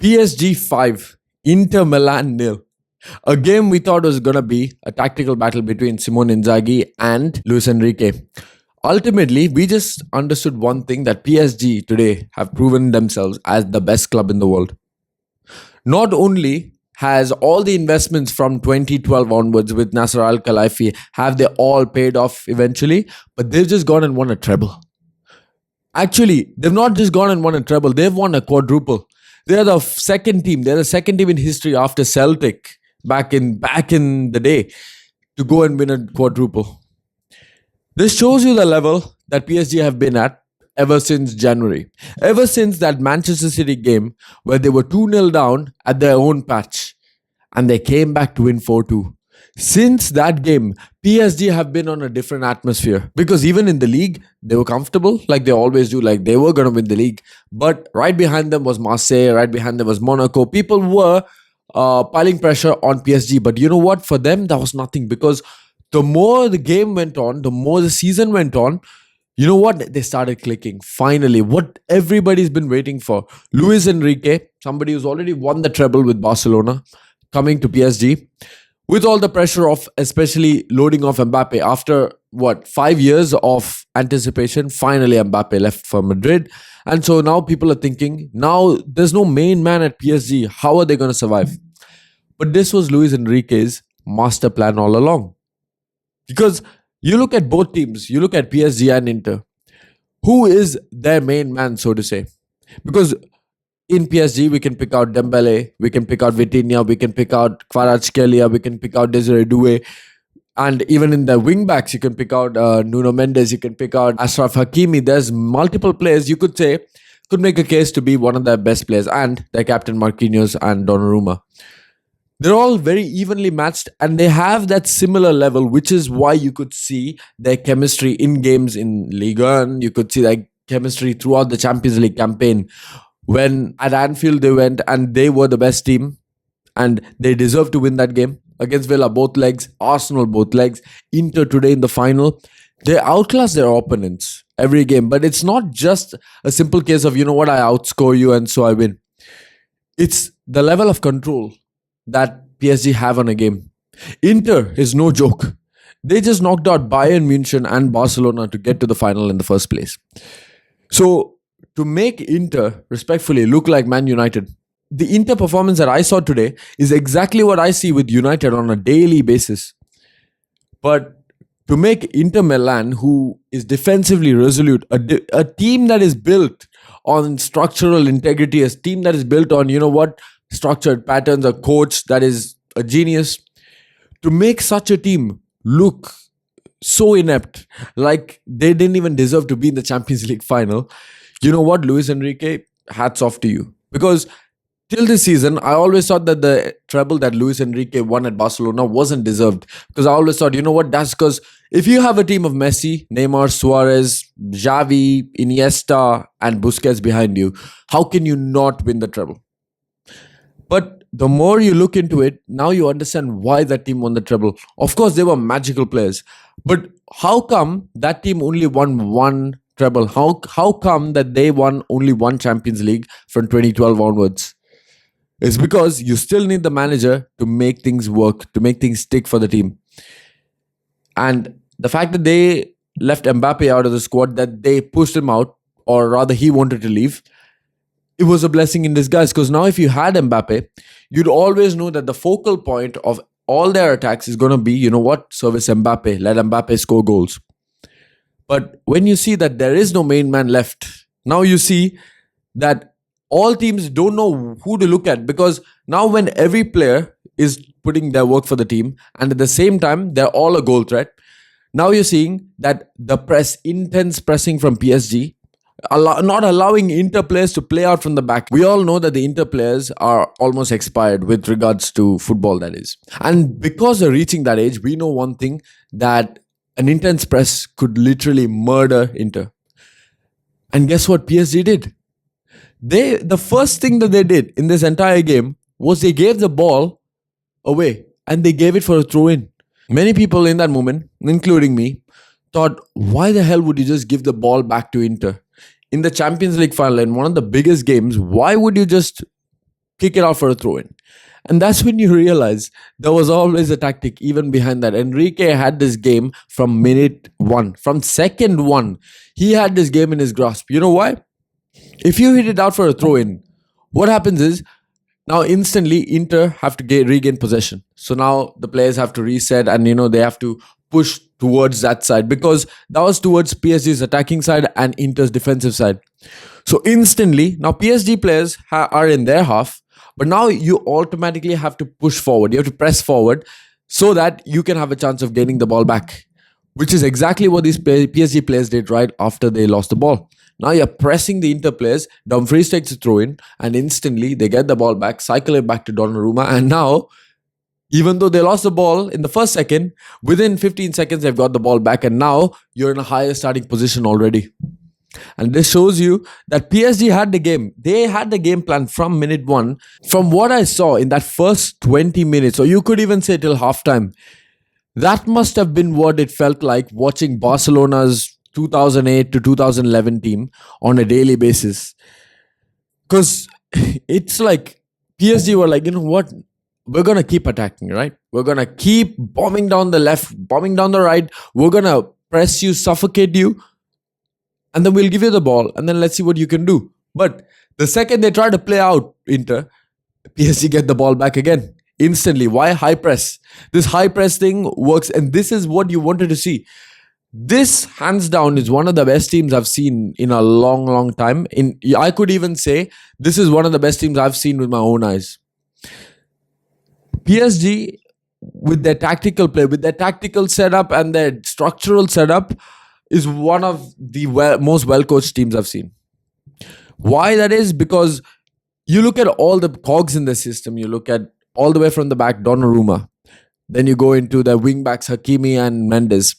PSG 5, Inter Milan nil. A game we thought was going to be a tactical battle between Simone Inzaghi and Luis Enrique. Ultimately, we just understood one thing, that PSG today have proven themselves as the best club in the world. Not only has all the investments from 2012 onwards with Nasser Al Khelaifi have they all paid off eventually, but they've just gone and won a treble. Actually, they've not just gone and won a treble, they've won a quadruple. They're the second team. They're the second team in history after Celtic back in the day to go and win a quadruple. This shows you the level that PSG have been at ever since January. Ever since that Manchester City game where they were 2-0 down at their own patch and they came back to win 4-2. Since that game, PSG have been on a different atmosphere, because even in the league, they were comfortable like they always do, like they were going to win the league. But right behind them was Marseille, right behind them was Monaco. People were piling pressure on PSG. But you know what? For them, that was nothing, because the more the game went on, the more the season went on, you know what? They started clicking. Finally, what everybody's been waiting for. Luis Enrique, somebody who's already won the treble with Barcelona, coming to PSG. With all the pressure of especially loading off Mbappe after 5 years of anticipation, finally Mbappe left for Madrid. And so now people are thinking, now there's no main man at PSG. How are they going to survive? But this was Luis Enrique's master plan all along. Because you look at both teams, you look at PSG and Inter. Who is their main man, so to say? Because in PSG, we can pick out Dembele, we can pick out Vitinha, we can pick out Kvaratskhelia, we can pick out Desiree Doué. And even in the wing backs, you can pick out Nuno Mendes, you can pick out Ashraf Hakimi. There's multiple players you could say could make a case to be one of their best players, and their captain Marquinhos and Donnarumma. They're all very evenly matched and they have that similar level, which is why you could see their chemistry in games in Ligue 1. You could see that chemistry throughout the Champions League campaign. When at Anfield they went and they were the best team and they deserved to win that game against Villa, both legs, Arsenal, both legs, Inter today in the final. They outclass their opponents every game. But it's not just a simple case of, I outscore you and so I win. It's the level of control that PSG have on a game. Inter is no joke. They just knocked out Bayern Munich and Barcelona to get to the final in the first place. So, to make Inter, respectfully, look like Man United, the Inter performance that I saw today is exactly what I see with United on a daily basis. But to make Inter Milan, who is defensively resolute, a team that is built on structural integrity, a team that is built on, structured patterns, a coach that is a genius, to make such a team look so inept, like they didn't even deserve to be in the Champions League final. You know what, Luis Enrique, hats off to you. Because till this season, I always thought that the treble that Luis Enrique won at Barcelona wasn't deserved. Because I always thought, that's because if you have a team of Messi, Neymar, Suarez, Xavi, Iniesta and Busquets behind you, how can you not win the treble? But the more you look into it, now you understand why that team won the treble. Of course, they were magical players. But how come that team only won one treble? How come that they won only one Champions League from 2012 onwards? It's because you still need the manager to make things work, to make things stick for the team. And the fact that they left Mbappe out of the squad, that they pushed him out, or rather he wanted to leave, it was a blessing in disguise. Because now if you had Mbappe, you'd always know that the focal point of all their attacks is going to be, service Mbappe, let Mbappe score goals. But when you see that there is no main man left, now you see that all teams don't know who to look at, because now when every player is putting their work for the team and at the same time they're all a goal threat, now you're seeing that the intense pressing from PSG, not allowing Inter players to play out from the back. We all know that the Inter players are almost expired with regards to football, that is. And because they're reaching that age, we know one thing, that an intense press could literally murder Inter. And guess what PSG did? The first thing that they did in this entire game was they gave the ball away and they gave it for a throw-in. Many people in that moment, including me, thought, why the hell would you just give the ball back to Inter? In the Champions League final, in one of the biggest games, why would you just kick it out for a throw in. And that's when you realize there was always a tactic even behind that. Enrique had this game from minute one, from second one. He had this game in his grasp. You know why? If you hit it out for a throw in, what happens is now instantly Inter have to regain possession. So now the players have to reset and they have to push towards that side because that was towards PSG's attacking side and Inter's defensive side. So instantly now PSG players are in their half, but now you automatically have to push forward. You have to press forward so that you can have a chance of gaining the ball back, which is exactly what these PSG players did right after they lost the ball. Now you're pressing the Inter players, Dumfries takes a throw in, and instantly they get the ball back, cycle it back to Donnarumma, and now, even though they lost the ball in the first second, within 15 seconds they've got the ball back, and now you're in a higher starting position already. And this shows you that PSG had the game. They had the game plan from minute one. From what I saw in that first 20 minutes, or you could even say till halftime, that must have been what it felt like watching Barcelona's 2008 to 2011 team on a daily basis. Because it's like PSG were like, you know what? We're going to keep attacking, right? We're going to keep bombing down the left, bombing down the right. We're going to press you, suffocate you. And then we'll give you the ball. And then let's see what you can do. But the second they try to play out Inter, PSG get the ball back again. Instantly. Why? High press. This high press thing works. And this is what you wanted to see. This, hands down, is one of the best teams I've seen in a long, long time. I could even say this is one of the best teams I've seen with my own eyes. PSG, with their tactical play, with their tactical setup and their structural setup, is one of the most well-coached teams I've seen. Why that is? Because you look at all the cogs in the system. You look at all the way from the back, Donnarumma. Then you go into the wing-backs, Hakimi and Mendes.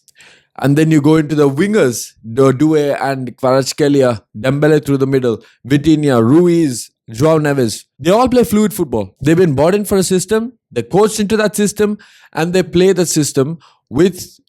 And then you go into the wingers, Due and Kvaratskhelia, Dembele through the middle, Vitinha, Ruiz, Joao Neves. They all play fluid football. They've been brought in for a system, they're coached into that system, and they play the system with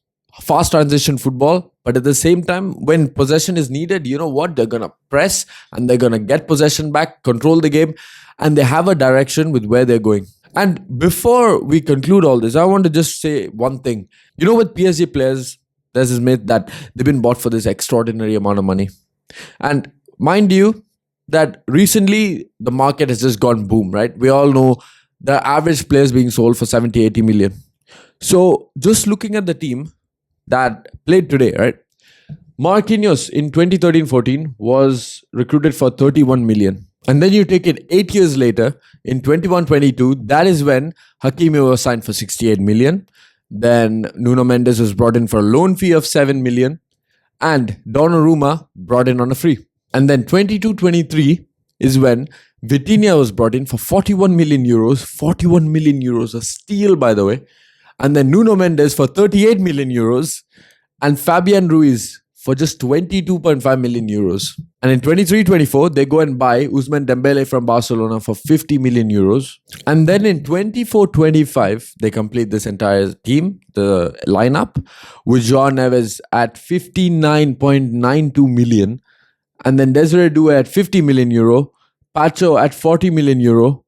fast transition football. But at the same time, when possession is needed, you know what? They're going to press and they're going to get possession back, control the game, and they have a direction with where they're going. And before we conclude all this, I want to just say one thing. With PSG players, there's this myth that they've been bought for this extraordinary amount of money. And mind you, that recently the market has just gone boom, right? We all know the average players being sold for 70, 80 million. So just looking at the team that played today, right? Marquinhos in 2013-14 was recruited for 31 million. And then you take it 8 years later, in 21-22, that is when Hakimi was signed for 68 million. Then Nuno Mendes was brought in for a loan fee of 7 million. And Donnarumma brought in on a free. And then 22-23 is when Vitinha was brought in for 41 million euros. 41 million euros, a steal by the way. And then Nuno Mendes for 38 million euros. And Fabian Ruiz for just 22.5 million euros. And in 23-24, they go and buy Ousmane Dembele from Barcelona for 50 million euros. And then in 24-25, they complete this entire team, the lineup, with Joao Neves at 59.92 million. And then Desiree Doué at 50 million euro, Pacho at 40 million euro,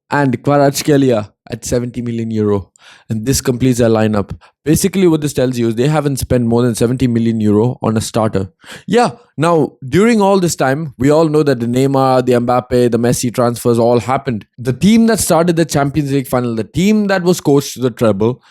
and Kvaratskhelia at 70 million euro. And this completes their lineup. Basically, what this tells you is they haven't spent more than 70 million euro on a starter. Yeah, now, during all this time, we all know that the Neymar, the Mbappe, the Messi transfers all happened. The team that started the Champions League final, the team that was coached to the treble,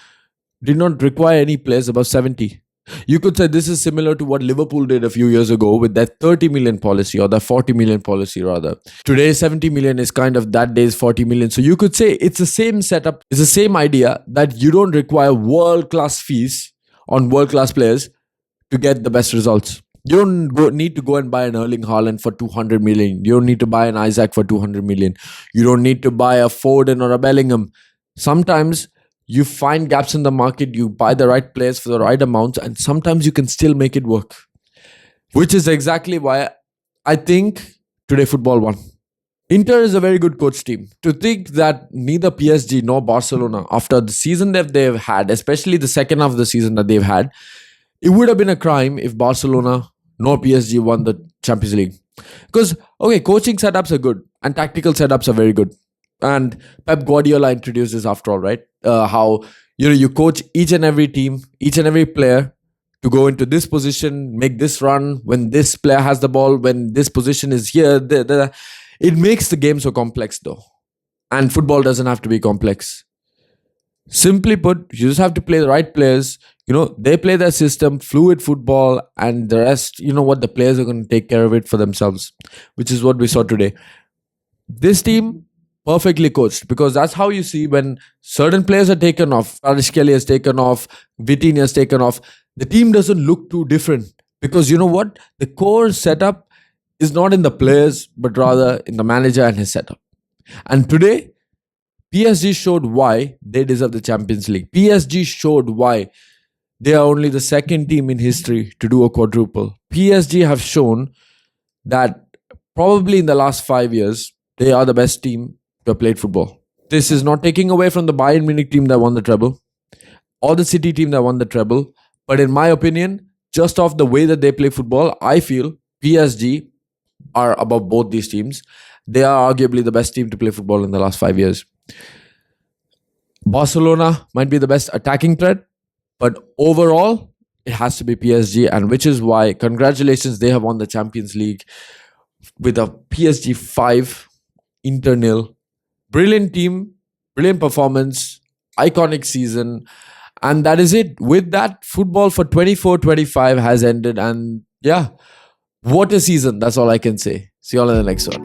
did not require any players above 70. You could say this is similar to what Liverpool did a few years ago with their 30 million policy, or their 40 million policy rather. Today 70 million is kind of that day's 40 million. So you could say it's the same setup. It's the same idea that you don't require world-class fees on world-class players to get the best results. You don't need to go and buy an Erling Haaland for 200 million. You don't need to buy an Isaac for 200 million. You don't need to buy a Foden or a Bellingham. Sometimes you find gaps in the market, you buy the right players for the right amounts, and sometimes you can still make it work. Which is exactly why I think today football won. Inter is a very good coach team. To think that neither PSG nor Barcelona, after the season that they've had, especially the second half of the season that they've had, it would have been a crime if Barcelona nor PSG won the Champions League. Because, okay, coaching setups are good and tactical setups are very good. And Pep Guardiola introduced this after all, right? How you coach each and every team, each and every player to go into this position, make this run when this player has the ball, when this position is here. It makes the game so complex, though. And football doesn't have to be complex. Simply put, you just have to play the right players. They play their system, fluid football, and the rest, what, the players are going to take care of it for themselves, which is what we saw today. This team perfectly coached, because that's how you see when certain players are taken off. Kelly has taken off, Vitinha has taken off. The team doesn't look too different, because you know what? The core setup is not in the players, but rather in the manager and his setup. And today, PSG showed why they deserve the Champions League. PSG showed why they are only the second team in history to do a quadruple. PSG have shown that probably in the last 5 years, they are the best team to have played football. This is not taking away from the Bayern Munich team that won the treble or the City team that won the treble. But in my opinion, just off the way that they play football, I feel PSG are above both these teams. They are arguably the best team to play football in the last 5 years. Barcelona might be the best attacking threat, but overall, it has to be PSG, and which is why, congratulations, they have won the Champions League with a PSG 5, Inter 0. Brilliant team, brilliant performance, iconic season, and that is it. With that, football for 24-25 has ended, and yeah, what a season. That's all I can say. See you all in the next one.